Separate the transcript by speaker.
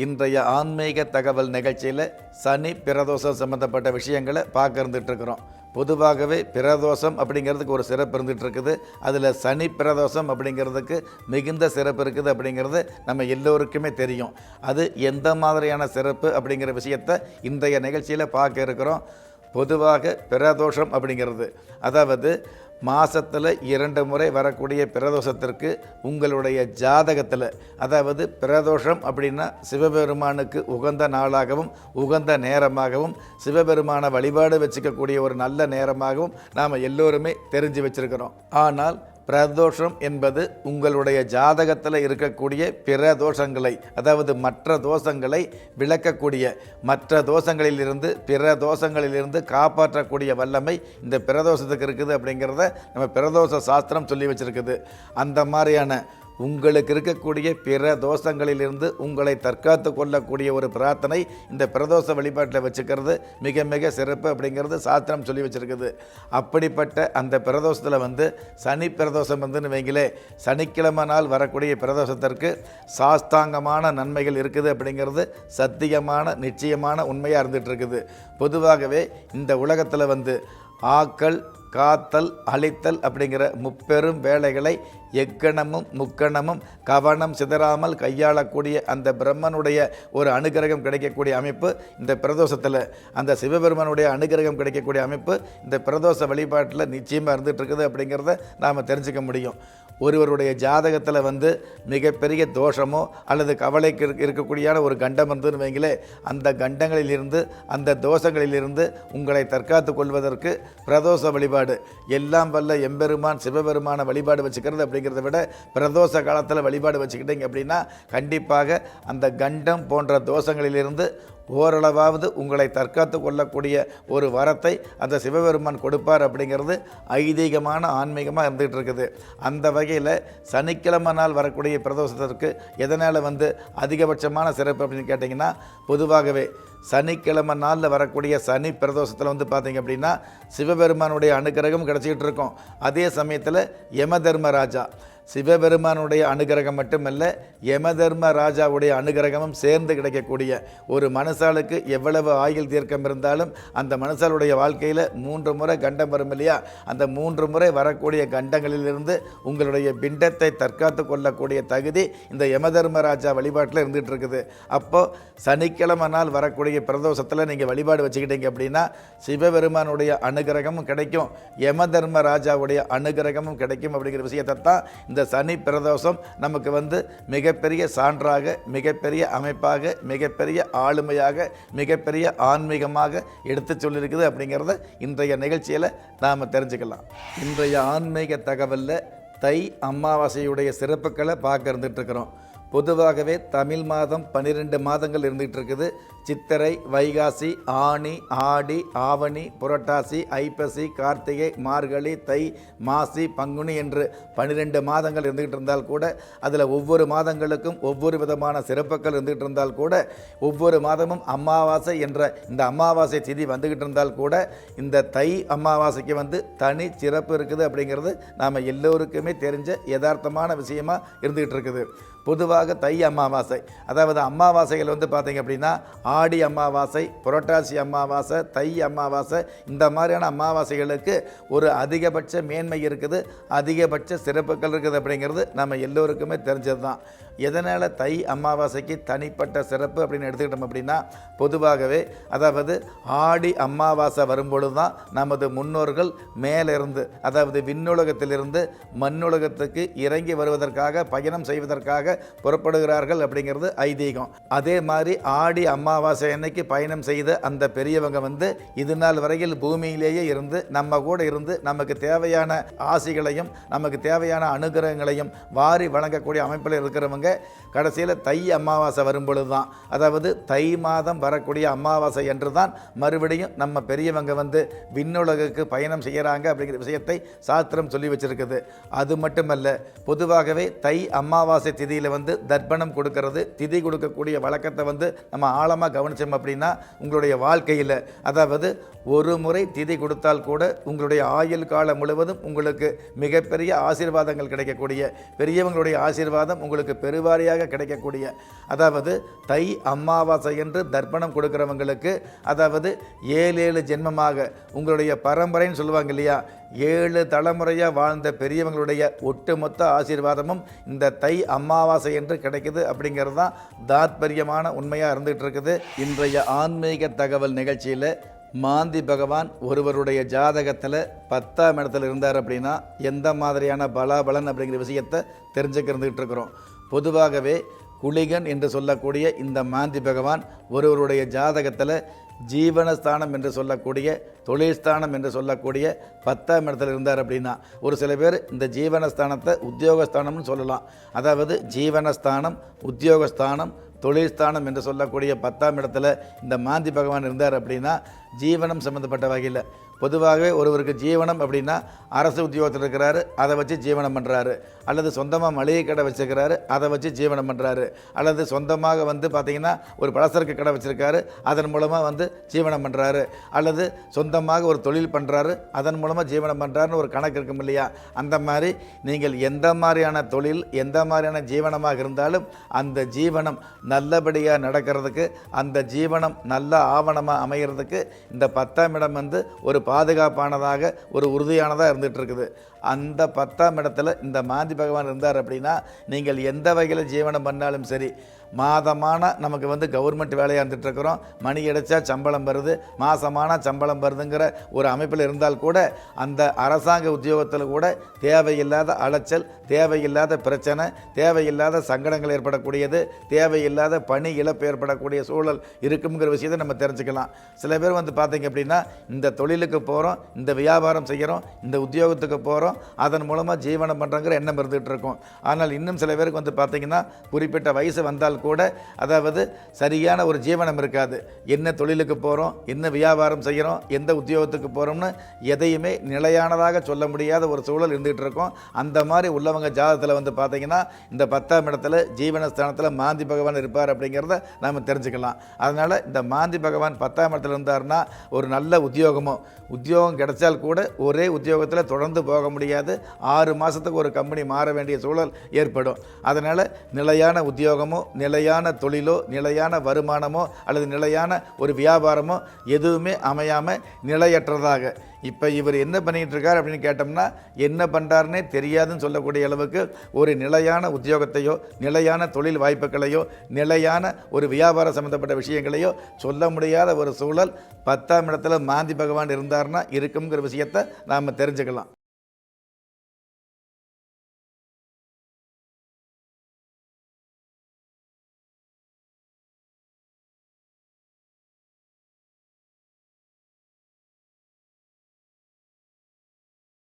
Speaker 1: இன்றைய ஆன்மீக தகவல் நிகழ்ச்சியில் சனி பிரதோஷம் சம்மந்தப்பட்ட விஷயங்களை பார்க்க இருந்துகிட்ருக்குறோம். பொதுவாகவே பிரதோஷம் அப்படிங்கிறதுக்கு ஒரு சிறப்பு இருந்துகிட்டு இருக்குது. அதில் சனி பிரதோஷம் அப்படிங்கிறதுக்கு மிகுந்த சிறப்பு இருக்குது அப்படிங்கிறது நம்ம எல்லோருக்குமே தெரியும். அது எந்த மாதிரியான சிறப்பு அப்படிங்கிற விஷயத்தை இன்றைய நிகழ்ச்சியில் பார்க்க இருக்கிறோம். பொதுவாக பிரதோஷம் அப்படிங்கிறது, அதாவது மாதத்தில் 2 முறை வரக்கூடிய பிரதோஷத்திற்கு உங்களுடைய ஜாதகத்தில், அதாவது பிரதோஷம் அப்படின்னா சிவபெருமானுக்கு உகந்த நாளாகவும் உகந்த நேரமாகவும் சிவபெருமான வழிபாடு வச்சுக்கக்கூடிய ஒரு நல்ல நேரமாகவும் நாம் எல்லோருமே தெரிஞ்சு வச்சுருக்கிறோம். ஆனால் பிரதோஷம் என்பது உங்களுடைய ஜாதகத்தில் இருக்கக்கூடிய பிற தோஷங்களை, அதாவது மற்ற தோஷங்களை விளக்கக்கூடிய, மற்ற தோஷங்களிலிருந்து பிற தோஷங்களிலிருந்து காப்பாற்றக்கூடிய வல்லமை இந்த பிரதோஷத்துக்கு இருக்குது அப்படிங்கிறத நம்ம பிரதோஷ சாஸ்திரம் சொல்லி வச்சுருக்குது. அந்த மாதிரியான உங்களுக்கு இருக்கக்கூடிய பிற தோஷங்களிலிருந்து உங்களை தற்காத்து கொள்ளக்கூடிய ஒரு பிரார்த்தனை இந்த பிரதோஷ வழிபாட்டில் வச்சுக்கிறது மிக மிக சிறப்பு அப்படிங்கிறது சாஸ்திரம் சொல்லி வச்சுருக்குது. அப்படிப்பட்ட அந்த பிரதோஷத்தில் சனி பிரதோஷம் வைங்களே, சனிக்கிழமை நாள் வரக்கூடிய பிரதோஷத்திற்கு சாஸ்தாங்கமான நன்மைகள் இருக்குது அப்படிங்கிறது சத்தியமான நிச்சயமான உண்மையாக இருந்துகிட்டு இருக்குது. பொதுவாகவே இந்த உலகத்தில் ஆக்கல், காத்தல், அழித்தல் அப்படிங்கிற முப்பெரும் வேலைகளை எக்கணமும் முக்கணமும் கவனம் சிதறாமல் கையாளக்கூடிய அந்த பிரம்மனுடைய ஒரு அனுகிரகம் கிடைக்கக்கூடிய அமைப்பு இந்த பிரதோஷத்தில், அந்த சிவபெருமானுடைய அனுகிரகம் கிடைக்கக்கூடிய அமைப்பு இந்த பிரதோஷ வழிபாட்டில் நிச்சயமாக இருந்துகிட்டு இருக்குது அப்படிங்கிறத நாம் தெரிஞ்சுக்க முடியும். ஒருவருடைய ஜாதகத்தில் மிகப்பெரிய தோஷமோ அல்லது கவலைக்கு இருக்கக்கூடியான ஒரு கண்டம் இருந்துன்னு வைங்களே, அந்த கண்டங்களிலிருந்து அந்த தோஷங்களிலிருந்து உங்களை தற்காத்து கொள்வதற்கு பிரதோஷ வழிபாடு, எல்லாம் வல்ல எம்பெருமான் சிவபெருமான வழிபாடு வச்சுக்கிறது அப்படிங்கிறத விட பிரதோஷ காலத்தில் வழிபாடு வச்சுக்கிட்டீங்க அப்படின்னா கண்டிப்பாக அந்த கண்டம் போன்ற தோஷங்களிலிருந்து ஓரளவாவது உங்களை தற்காத்து கொள்ளக்கூடிய ஒரு வரத்தை அந்த சிவபெருமான் கொடுப்பார் அப்படிங்கிறது ஐதீகமான ஆன்மீகமாக இருந்துகிட்டு இருக்குது. அந்த வகையில் சனிக்கிழமை நாள் வரக்கூடிய பிரதோஷத்திற்கு எதனால் அதிகபட்சமான சிறப்பு அப்படின்னு கேட்டிங்கன்னா, பொதுவாகவே சனிக்கிழமை நாளில் வரக்கூடிய சனி பிரதோஷத்தில் பார்த்தீங்க அப்படின்னா சிவபெருமானுடைய அனுகிரகம் கிடச்சிக்கிட்டு இருக்கும். அதே சமயத்தில் யமதர்மராஜா சிவபெருமானுடைய அனுகிரகம் மட்டுமல்ல, யமதர்ம ராஜாவுடைய அனுகிரகமும் சேர்ந்து கிடைக்கக்கூடிய ஒரு மனுஷாளுக்கு எவ்வளவு ஆயுள் தீர்க்கம் இருந்தாலும் அந்த மனுஷாளுடைய வாழ்க்கையில் 3 முறை கண்டம் வரும் இல்லையா, அந்த 3 முறை வரக்கூடிய கண்டங்களிலிருந்து உங்களுடைய பிண்டத்தை தற்காத்து கொள்ளக்கூடிய தகுதி இந்த யமதர்ம ராஜா வழிபாட்டில் இருந்துகிட்டு இருக்குது. அப்போது சனிக்கிழமை நாள் வரக்கூடிய பிரதோஷத்தில் நீங்கள் வழிபாடு வச்சுக்கிட்டீங்க அப்படின்னா சிவபெருமானுடைய அனுகிரகமும் கிடைக்கும், யமதர்ம ராஜாவுடைய அனுகிரகமும் கிடைக்கும் அப்படிங்கிற விஷயத்தை தான் இந்த சனி பிரதோஷம் நமக்கு மிகப்பெரிய சான்றாக, மிகப்பெரிய அமைப்பாக, மிகப்பெரிய ஆளுமையாக, மிகப்பெரிய ஆன்மீகமாக எடுத்து சொல்லியிருக்குது அப்படிங்கிறத இன்றைய நிகழ்ச்சியில் நாம் தெரிஞ்சுக்கலாம். இன்றைய ஆன்மீக தகவலில் தை அமாவாசையுடைய சிறப்புகளை பார்க்க இருந்துகிட்டு இருக்கிறோம். பொதுவாகவே தமிழ் மாதம் 12 மாதங்கள் இருந்துகிட்டு இருக்குது. சித்திரை, வைகாசி, ஆனி, ஆடி, ஆவணி, புரட்டாசி, ஐப்பசி, கார்த்திகை, மார்கழி, தை, மாசி, பங்குனி என்று 12 மாதங்கள் இருந்துகிட்டு இருந்தால் கூட அதில் ஒவ்வொரு மாதங்களுக்கும் ஒவ்வொரு விதமான சிறப்புகள் இருந்துகிட்டு இருந்தால் கூட ஒவ்வொரு மாதமும் அமாவாசை என்ற இந்த அமாவாசை திதி வந்துக்கிட்டு இருந்தால் கூட இந்த தை அமாவாசைக்கு தனி சிறப்பு இருக்குது அப்படிங்கிறது நாம் எல்லோருக்குமே தெரிஞ்ச யதார்த்தமான விஷயமா இருந்துகிட்டு இருக்குது. பொதுவாக தை அமாவாசை, அதாவது அமாவாசைகள் பார்த்தீங்க அப்படின்னா ஆடி அமாவாசை, புரட்டாசி அமாவாசை, தை அமாவாசை, இந்த மாதிரியான அமாவாசைகளுக்கு ஒரு அதிகபட்ச மேன்மை இருக்குது, அதிகபட்ச சிறப்புகள் இருக்குது அப்படிங்கிறது நம்ம எல்லோருக்குமே தெரிஞ்சது தான். எதனால் தை அமாவாசைக்கு தனிப்பட்ட சிறப்பு அப்படின்னு எடுத்துக்கிட்டோம் அப்படின்னா, பொதுவாகவே அதாவது ஆடி அமாவாசை வரும்பொழுது தான் நமது முன்னோர்கள் மேலிருந்து, அதாவது விண்ணுலகத்திலிருந்து மண்ணுலகத்துக்கு இறங்கி வருவதற்காக பயணம் செய்வதற்காக புறப்படுகிறார்கள் அப்படிங்கிறது ஐதீகம். அதே மாதிரி ஆடி அமாவாசை அன்னைக்கு பயணம் செய்த அந்த பெரியவங்க இது நாள் வரையில் பூமியிலேயே இருந்து நம்ம கூட இருந்து நமக்கு தேவையான ஆசிகளையும் நமக்கு தேவையான அனுகிரகங்களையும் வாரி வழங்கக்கூடிய அமைப்பில் இருக்கிறவங்க கடைசியில் தை அமாவாசை வரும்பொழுது தான், அதாவது தை மாதம் வரக்கூடிய அமாவாசை என்று தான் மறுபடியும் நம்ம பெரியவங்க விண்ணுலகுக்கு பயணம் செய்கிறாங்க அப்படிங்கிற விஷயத்தை சாஸ்திரம் சொல்லி வச்சிருக்குது. அது மட்டுமல்ல, பொதுவாகவே தை அமாவாசை திதியில் தர்ப்பணம் கொடுக்கறது, திதி கொடுக்கக்கூடிய வழக்கத்தை நம்ம ஆழமாக கவனமாக கவனித்தோம் அப்படின்னா உங்களுடைய வாழ்க்கையில், அதாவது ஒரு முறை திதி கொடுத்தால் கூட உங்களுடைய ஆயுள் காலம் முழுவதும் உங்களுக்கு மிகப்பெரிய ஆசீர்வாதங்கள் கிடைக்கக்கூடிய, பெரியவங்களுடைய ஆசீர்வாதம் உங்களுக்கு பெருவாரியாக கிடைக்கக்கூடிய, அதாவது தை அமாவாசை என்று தர்ப்பணம் கொடுக்குறவங்களுக்கு, அதாவது 7 ஜென்மமாக உங்களுடைய பரம்பரைன்னு சொல்லுவாங்க இல்லையா, 7 தலைமுறையாக வாழ்ந்த பெரியவங்களுடைய ஒட்டுமொத்த ஆசீர்வாதமும் இந்த தை அமாவாசை என்று கிடைக்குது அப்படிங்கிறது தான் தாத்பரியமான உண்மையாக இருந்துகிட்டு இருக்குது. இன்றைய ஆன்மீக தகவல் நிகழ்ச்சியில் மாந்தி பகவான் ஒருவருடைய ஜாதகத்தில் 10ஆம் இடத்துல இருந்தார் அப்படின்னா எந்த மாதிரியான பலாபலன் அப்படிங்கிற விஷயத்தை தெரிஞ்சுக்க இருந்துகிட்டு இருக்கிறோம். பொதுவாகவே குளிகன் என்று சொல்லக்கூடிய இந்த மாந்தி பகவான் ஒருவருடைய ஜாதகத்தில் ஜீவனஸ்தானம் என்று சொல்லக்கூடிய, தொழில்ஸ்தானம் என்று சொல்லக்கூடிய 10ஆம் இடத்துல இருந்தார் அப்படின்னா, ஒரு சில பேர் இந்த ஜீவனஸ்தானத்தை உத்தியோகஸ்தானம்னு சொல்லலாம். அதாவது ஜீவனஸ்தானம், உத்தியோகஸ்தானம், தொழில்ஸ்தானம் என்று சொல்லக்கூடிய 10ஆம் இடத்துல இந்த மாந்தி பகவான் இருந்தார் அப்படின்னா ஜீவனம் சம்மந்தப்பட்ட வகையில், பொதுவாகவே ஒருவருக்கு ஜீவனம் அப்படின்னா அரசு உத்தியோகத்தில் இருக்கிறாரு, அதை வச்சு ஜீவனம் பண்ணுறாரு, அல்லது சொந்தமாக மளிகை கடை வச்சுருக்கிறாரு, அதை வச்சு ஜீவனம் பண்ணுறாரு, அல்லது சொந்தமாக பார்த்திங்கன்னா ஒரு பலசரக்கு கடை வச்சுருக்காரு, அதன் மூலமாக ஜீவனம் பண்ணுறாரு, அல்லது சொந்தமாக ஒரு தொழில் பண்ணுறாரு, அதன் மூலமாக ஜீவனம் பண்ணுறாருன்னு ஒரு கணக்கு இருக்கும் இல்லையா. அந்த மாதிரி நீங்கள் எந்த மாதிரியான தொழில், எந்த மாதிரியான ஜீவனமாக இருந்தாலும் அந்த ஜீவனம் நல்லபடியாக நடக்கிறதுக்கு, அந்த ஜீவனம் நல்ல ஆவணமாக அமைகிறதுக்கு இந்த 10ஆம் இடம் ஒரு பாதுகாப்பானதாக, ஒரு உறுதியானதாக இருந்துகிட்டு இருக்குது. அந்த 10ஆம் இடத்துல இந்த மாந்தி பகவான் இருந்தார் அப்படின்னா நீங்கள் எந்த வகையில் ஜீவனம் பண்ணாலும் சரி, மாதமான நமக்கு கவர்மெண்ட் வேலையாக இருந்துகிட்ருக்கிறோம், மணி அடித்தா சம்பளம் வருது, மாதமான சம்பளம் வருதுங்கிற ஒரு அமைப்பில் இருந்தால் கூட அந்த அரசாங்க உத்தியோகத்தில் கூட தேவையில்லாத அலைச்சல், தேவையில்லாத பிரச்சனை, தேவையில்லாத சங்கடங்கள் ஏற்படக்கூடியது, தேவையில்லாத பணி இழப்பு ஏற்படக்கூடிய சூழல் இருக்குங்கிற விஷயத்தை நம்ம தெரிஞ்சுக்கலாம். சில பேர் பார்த்திங்க அப்படின்னா இந்த தொழிலுக்கு போகிறோம், இந்த வியாபாரம் செய்கிறோம், இந்த உத்தியோகத்துக்கு போகிறோம், அதன் மூலமாக ஜீவனம் பண்ணுறங்கிற எண்ணம் இருந்துகிட்டு இருக்கும். ஆனால் இன்னும் சில பேருக்கு பார்த்திங்கன்னா குறிப்பிட்ட வயசு வந்தால் கூட, அதாவது சரியான ஒரு ஜீவனம் இருக்காது. என்ன தொழிலுக்கு போகிறோம், என்ன வியாபாரம் செய்கிறோம், எந்த உத்தியோகத்துக்கு போகிறோம்னு எதையுமே நிலையானதாக சொல்ல முடியாத ஒரு சூழல் இருந்துகிட்டு இருக்கும். அந்த மாதிரி உள்ளவங்க ஜாதகத்தில் பார்த்திங்கன்னா இந்த 10ஆம் இடத்துல ஜீவனஸ்தானத்தில் மாந்தி பகவான் இருப்பார் அப்படிங்கிறத நாம் தெரிஞ்சுக்கலாம். அதனால் இந்த மாந்தி பகவான் 10ஆம் இடத்துல இருந்தார்னா ஒரு நல்ல உத்தியோகம் கிடைச்சால் கூட ஒரே உத்தியோகத்தில் தொடர்ந்து போக முடியாது. 6 மாதத்துக்கு ஒரு கம்பெனி மாற வேண்டிய சூழல் ஏற்படும். அதனால் நிலையான உத்தியோகமோ, நிலையான தொழிலோ, நிலையான வருமானமோ அல்லது நிலையான ஒரு வியாபாரமோ எதுவுமே அமையாமல் நிலையற்றதாக, இப்போ இவர் என்ன பண்ணிகிட்டு இருக்கார் அப்படின்னு கேட்டோம்னா என்ன பண்ணுறாருன்னே தெரியாதுன்னு சொல்லக்கூடிய அளவுக்கு ஒரு நிலையான உத்தியோகத்தையோ, நிலையான தொழில் வாய்ப்புகளையோ, நிலையான ஒரு வியாபாரம் சம்மந்தப்பட்ட விஷயங்களையோ சொல்ல முடியாத ஒரு சூழல் 10ஆம் இடத்துல மாந்தி பகவான் இருந்தார்னா இருக்குங்கிற விஷயத்தை நாம் தெரிஞ்சுக்கலாம்.